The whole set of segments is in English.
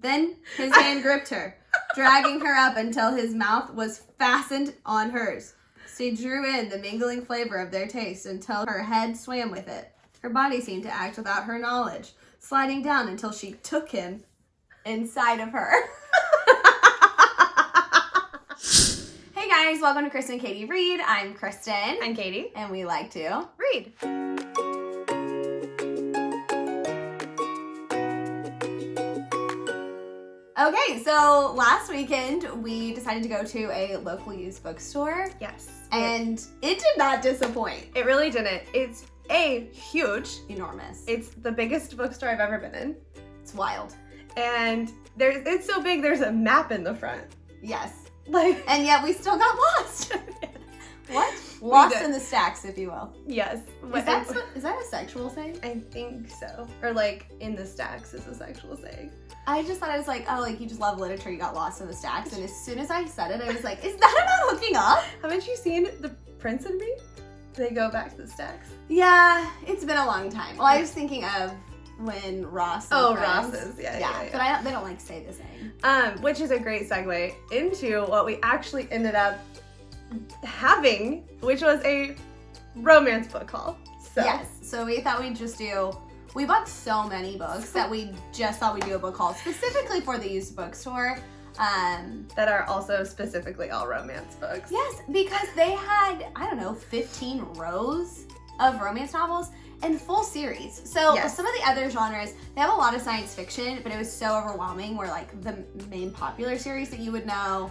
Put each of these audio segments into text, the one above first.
Then his hand gripped her, dragging her up until his mouth was fastened on hers. She drew in the mingling flavor of their taste until her head swam with it. Her body seemed to act without her knowledge, sliding down until she took him inside of her. Hey guys, welcome to Kristen and Katie Read. I'm Kristen. I'm Katie. And we like to read. Okay, so last weekend we decided to go to a local used bookstore. Yes. And it did not disappoint. It really didn't. It's huge. Enormous. It's the biggest bookstore I've ever been in. It's wild. And it's so big there's a map in the front. Yes. And yet we still got lost. What? Lost in the stacks, if you will. Yes. Is that a sexual thing? I think so. Or in the stacks is a sexual thing. I just thought it was you just love literature, you got lost in the stacks. And as soon as I said it, I was like, is that about hooking up? Haven't you seen The Prince and Me? They go back to the stacks. Yeah, it's been a long time. Well, I was thinking of when Ross and friends. Ross's. Yeah. But they don't say the same. Which is a great segue into what we actually ended up having, which was a romance book haul. Yes, so we thought we bought so many books that we just thought we'd do a book haul specifically for the used bookstore. That are also specifically all romance books. Yes, because they had, 15 rows of romance novels and full series. So Some of the other genres, they have a lot of science fiction, but it was so overwhelming where the main popular series that you would know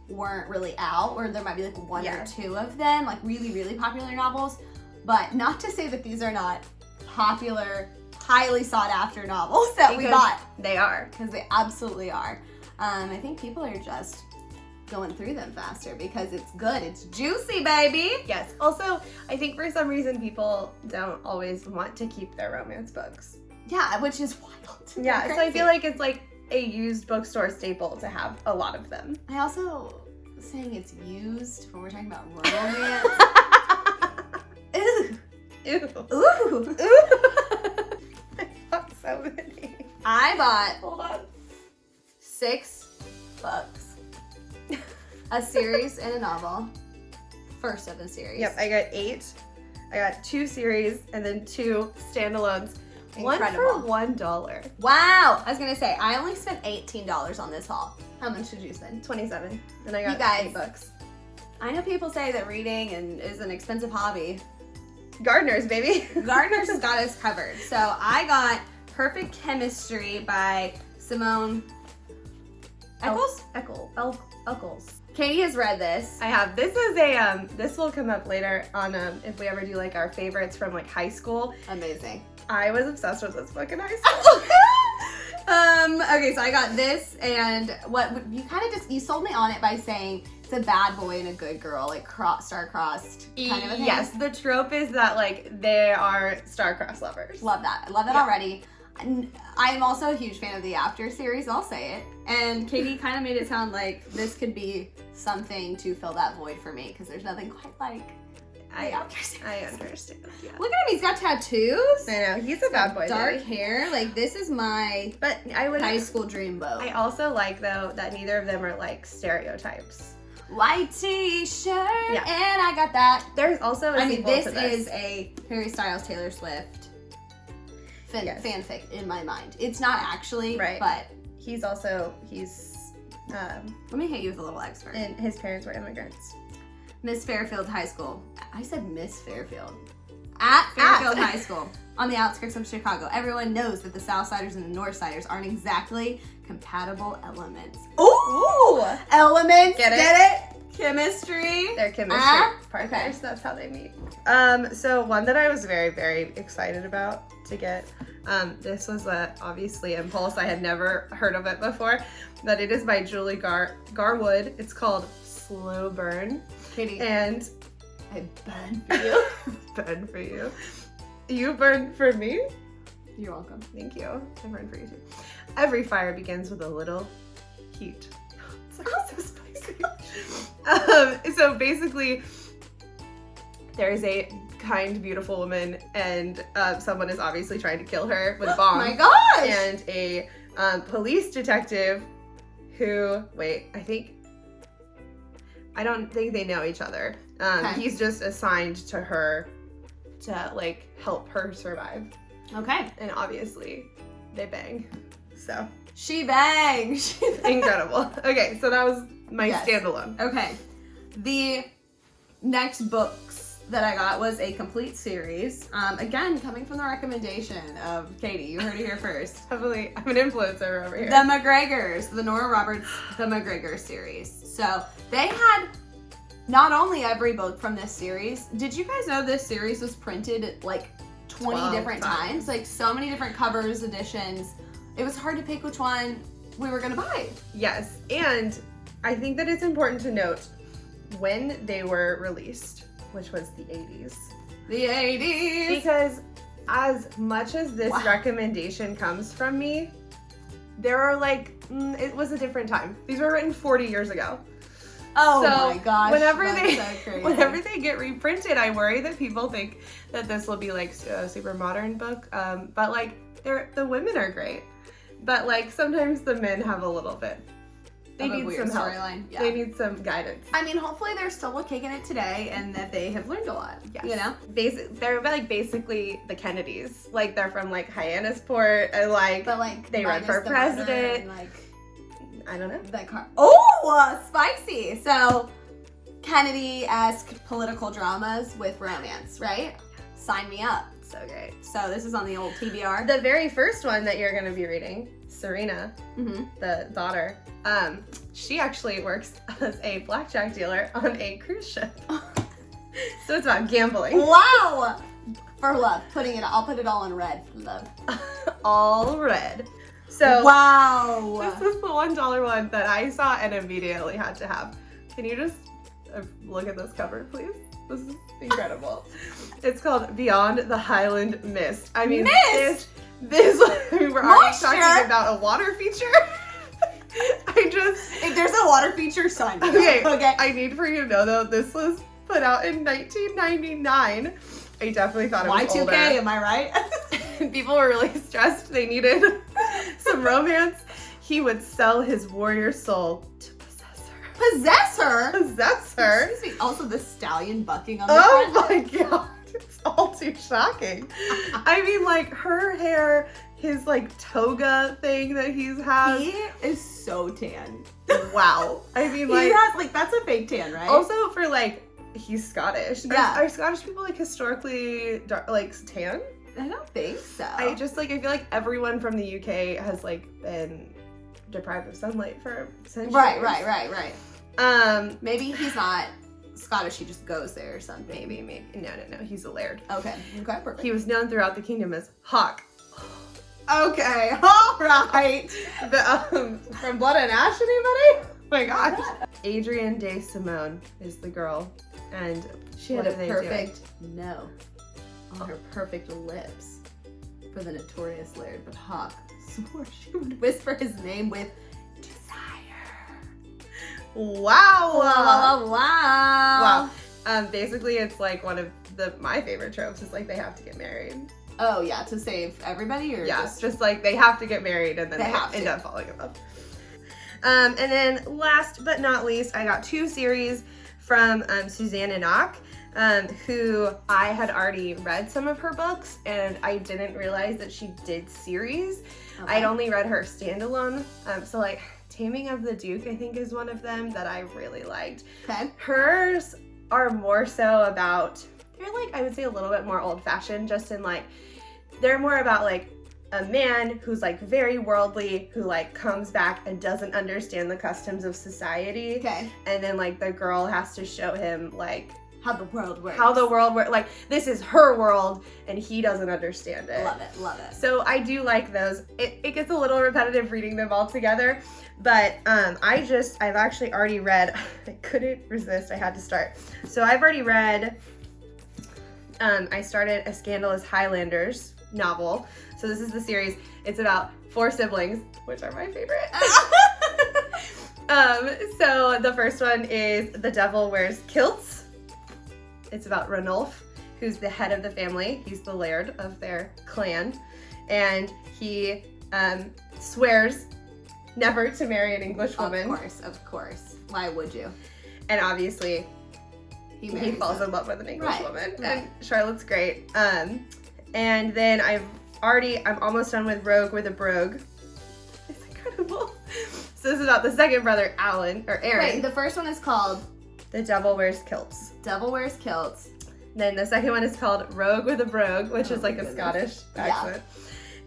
weren't really out, or there might be one or two of them, really, really popular novels. But not to say that these are not popular, highly sought after novels that we bought. They are. Because they absolutely are. I think people are just going through them faster because it's good. It's juicy, baby. Yes. Also, I think for some reason people don't always want to keep their romance books. Yeah, which is wild. Yeah, so I feel like it's a used bookstore staple to have a lot of them. I also saying it's used when we're talking about romance. Ew. Ew. Ooh. I bought so many. I bought Hold on. 6 books. A series and a novel. First of the series. Yep, I got 8. I got 2 series and then 2 standalones. Incredible. One for $1. Wow. I was going to say, I only spent $18 on this haul. How much did you spend? $27. And I got 8 books. I know people say that reading is an expensive hobby. Gardeners, baby. Gardeners has got us covered. So I got Perfect Chemistry by Simone Eccles? Eccles. Katie has read this. I have. This is this will come up later on if we ever do our favorites from high school. Amazing. I was obsessed with this book in high school. Okay, so I got this, and what you you sold me on it by saying it's a bad boy and a good girl, star-crossed kind of a thing. Yes, the trope is that they are star-crossed lovers. Love that. I love that already. I'm also a huge fan of the After series, I'll say it. And Katie kind of made it sound like this could be something to fill that void for me, because there's nothing quite like the After series. I understand. Yeah. Look at him, he's got tattoos. I know, he's a bad boy. Dark hair. This is my high school dreamboat. I also like, though, that neither of them are stereotypes. White t-shirt, and I got that. There's also a sequel to this. This is a Harry Styles, Taylor Swift fanfic in my mind. It's not actually, right, but he's let me hit you with a little expert. And his parents were immigrants. Miss Fairfield High School. I said Miss Fairfield. At Fairfield High School, on the outskirts of Chicago. Everyone knows that the Southsiders and the Northsiders aren't exactly compatible elements. Ooh! Elements. Get it? Chemistry. They're chemistry partners. Okay. That's how they meet. So one that I was very, very excited about to get. This was obviously impulse. I had never heard of it before, but it is by Julie Garwood. It's called Slow Burn. Katie. And I burn for you. Burn for you. You burn for me? You're welcome. Thank you. I burn for you too. Every fire begins with a little heat. It's so spicy. So basically, there is a kind, beautiful woman, and someone is obviously trying to kill her with a bomb. Oh my gosh! And a police detective who, I don't think they know each other. He's just assigned to her to like help her survive. Okay. And obviously they bang. So she bangs. incredible. Okay, so that was my standalone. Okay. The next books that I got was a complete series. Again, coming from the recommendation of Katie. You heard it here first. Heavily, I'm an influencer over here. The Mcgregors, the Nora Roberts, the Mcgregor series. So they had not only every book from this series. Did you guys know this series was printed like 20 different times? Like so many different covers, editions. It was hard to pick which one we were gonna buy. Yes, and I think that it's important to note when they were released, which was the 80s. The 80s! Because as much as this recommendation comes from me, there are like, it was a different time. These were written 40 years ago. Oh so my gosh. Whenever they get reprinted, I worry that people think that this will be like a super modern book. But like, the women are great. But like, sometimes the men have a little bit. They need some help. Yeah. They need some guidance. I mean, hopefully they're still kicking it today and that they have learned a lot. Yes. You know? They're like basically the Kennedys. Like they're from like Hyannisport and like, but like they run for president. And, like, I don't know. Spicy. So Kennedy-esque political dramas with romance, right? Sign me up. So great. So this is on the old TBR. The very first one that you're going to be reading, Serena, the daughter, she actually works as a blackjack dealer on a cruise ship. So it's about gambling. Wow! For love. I'll put it all in red for love. All red. So wow! This was the $1 one that I saw and immediately had to have. Can you just look at this cover, please? This is incredible. It's called Beyond the Highland Mist. I mean, Mist! we're already talking about a water feature. If there's a water feature, sign me up. Okay. I need for you to know though, this was put out in 1999. I definitely thought it was Y2K, older. am I right? People were really stressed. They needed some romance. He would sell his warrior soul to possess her. Possess her? Excuse me. Also, the stallion bucking on the front. Oh my god. It's all too shocking. I mean, like, her hair, his, like, toga thing that he has. He is so tan. Wow. I mean, like... He has, like, that's a fake tan, right? Also, for, like, he's Scottish. Yeah. Are Scottish people, like, historically, dark, like, tan? I don't think so. I feel like everyone from the UK has, like, been deprived of sunlight for centuries. Right. Maybe he's not Scottish, he just goes there or something. Maybe. No. He's a laird. Okay, perfect. He was known throughout the kingdom as Hawk. Okay, all right. From Blood and Ash, anybody? Oh my gosh. Adrienne de Simone is the girl, and she had a perfect no on her perfect lips for the notorious laird, but Hawk swore she would whisper his name with desire. Wow. Basically, it's like one of my favorite tropes is like they have to get married. Oh yeah, to save everybody, or just like they have to get married and then they end up falling in love. And then last but not least, I got 2 series from Susanna Nock, who I had already read some of her books and I didn't realize that she did series. Okay. I'd only read her standalone. So like Taming of the Duke, I think, is one of them that I really liked. Okay. Hers are more so about, they're like, I would say a little bit more old-fashioned, just in like, they're more about like a man who's like very worldly, who like comes back and doesn't understand the customs of society. Okay. And then like the girl has to show him like how the world works. Like this is her world and he doesn't understand it. Love it. So I do like those. It gets a little repetitive reading them all together, but I've actually already read, I couldn't resist, I had to start. So I've already read, I started A Scandalous Highlanders novel. So this is the series. It's about 4 siblings, which are my favorite. So the first one is The Devil Wears Kilts. It's about Ranulph, who's the head of the family. He's the laird of their clan. And he swears never to marry an English woman. Of course. Why would you? And obviously, he falls in love with an English woman. And Charlotte's great. And then I'm almost done with Rogue with a Brogue. It's incredible. So this is about the second brother, Aaron. Wait, the first one is called The Devil Wears Kilts. Devil Wears Kilts. Then the second one is called Rogue with a Brogue, which is like a Scottish accent.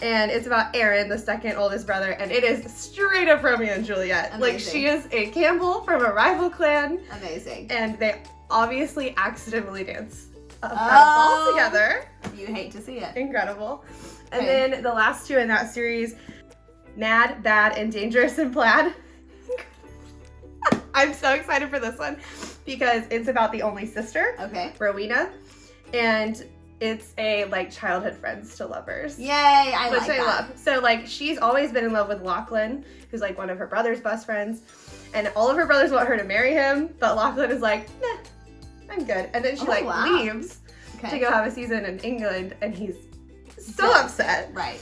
And it's about Aaron, the second oldest brother, and it is straight up Romeo and Juliet. Amazing. Like, she is a Campbell from a rival clan. Amazing. And they obviously accidentally dance all together. You hate to see it. Incredible. And then the last two in that series, Mad, Bad, and Dangerous in Plaid. I'm so excited for this one because it's about the only sister, Rowena, and it's a childhood friends to lovers. Yay, I love. So she's always been in love with Lachlan, who's one of her brother's best friends, and all of her brothers want her to marry him, but Lachlan is like, nah, I'm good. And then she leaves to go have a season in England, and he's so upset. Right.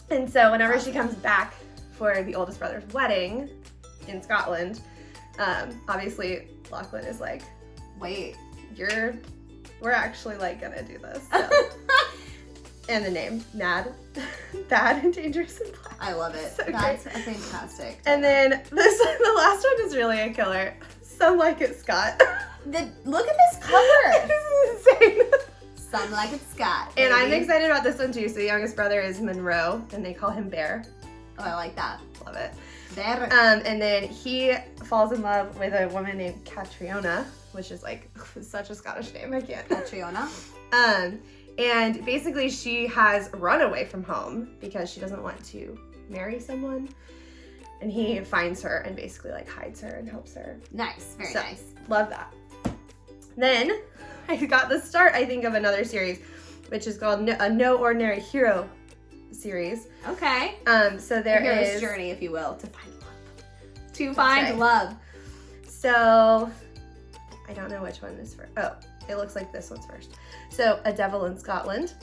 And so whenever she comes back for the oldest brother's wedding in Scotland, obviously Lachlan is like, wait, we're actually gonna do this. So. And the name, Mad, Bad, and Dangerous in Plaid. I love it. So That's fantastic. And then the last one is really a killer. Some Like It Scott. Look at this cover. This is insane. Some Like It Scott. And I'm excited about this one too. So the youngest brother is Monroe, and they call him Bear. Oh, I like that. Love it. Bear. And then he falls in love with a woman named Catriona, which is such a Scottish name. I can't. Catriona. And basically she has run away from home because she doesn't want to marry someone. And he finds her and basically hides her and helps her. Nice. Very nice. Love that. Then I got the start, I think, of another series, which is called a No Ordinary Hero series. Okay. So there is hero's journey, if you will, to find love. To find love. So I don't know which one is first. Oh, it looks like this one's first. So A Devil in Scotland.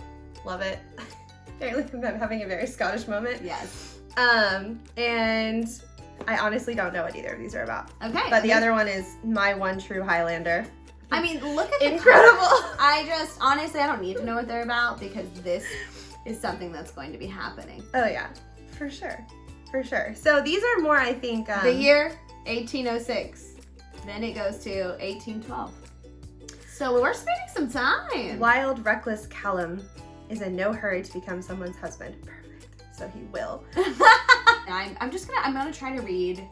Love it. I'm having a very Scottish moment. Yes. And I honestly don't know what either of these are about. Okay. But the other one is My One True Highlander. I mean, look at the incredible. Honestly, I don't need to know what they're about because this is something that's going to be happening. Oh yeah, for sure. So these are more, I think, the year 1806. Then it goes to 1812. So we're spending some time. Wild, reckless Callum is in no hurry to become someone's husband. Perfect. So he will. I'm gonna try to read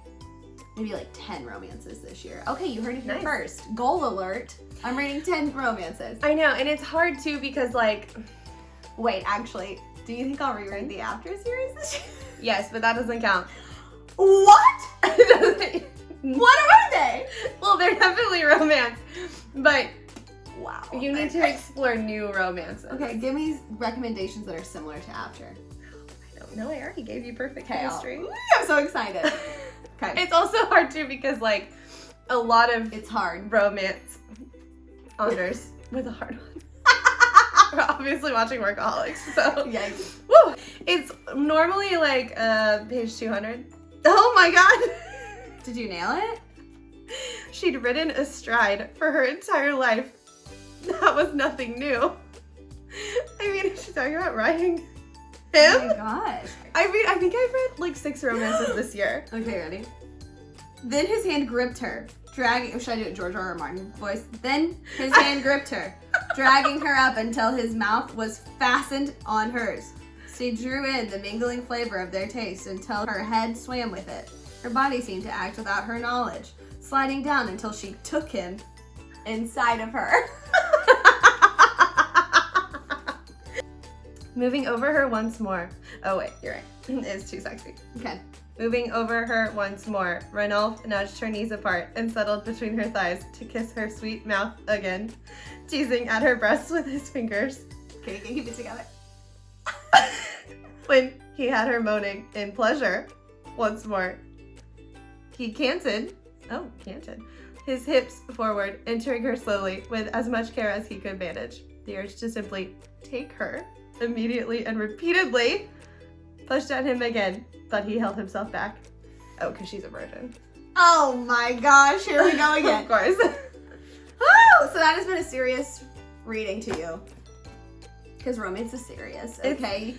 maybe 10 romances this year. Okay, you heard it here first. Goal alert. I'm reading 10 romances. I know, and it's hard too because wait, actually, do you think I'll reread the After series this year? Yes, but that doesn't count. What? What are they? Well, they're definitely romance, but wow, you need to explore new romances. Okay, give me recommendations that are similar to After. I don't know. I already gave you perfect chemistry. I'm so excited. Okay. It's also hard too because a lot of it's hard romance honors with a hard one. We're obviously watching Workaholics, so yikes. Woo! It's normally page 200. Oh my god! Did you nail it? She'd ridden astride for her entire life. That was nothing new. I mean, is she talking about riding him? Oh my gosh. I mean, I think I've read 6 romances this year. Okay, ready? Then his hand gripped her, dragging. Should I do it George R. R. Martin voice? Then his hand gripped her, dragging her up until his mouth was fastened on hers. She drew in the mingling flavor of their taste until her head swam with it. Her body seemed to act without her knowledge, sliding down until she took him inside of her. Moving over her once more. Oh wait, you're right. It's too sexy. Okay. Moving over her once more, Ranulph nudged her knees apart and settled between her thighs to kiss her sweet mouth again, teasing at her breasts with his fingers. Okay, you can keep it together. When he had her moaning in pleasure once more, he canted his hips forward, entering her slowly with as much care as he could manage. The urge to simply take her immediately and repeatedly pushed at him again, but he held himself back. Oh, because she's a virgin. Oh my gosh, here we go again. Of course. Woo! So that has been a serious reading to you. Because romance is serious, okay?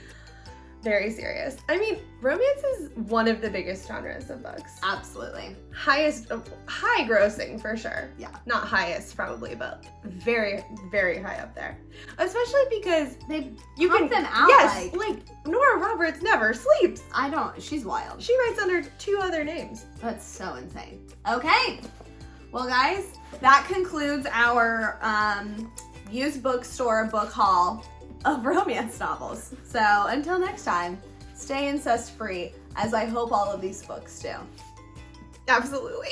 Very serious. I mean, romance is one of the biggest genres of books. Absolutely. High grossing for sure. Yeah. Not highest probably, but very, very high up there. Especially because you pump them out. Yes, like Nora Roberts never sleeps. She's wild. She writes under 2 other names. That's so insane. Okay. Well, guys, that concludes our used bookstore book haul of romance novels. So until next time, stay incest free, as I hope all of these books do. Absolutely.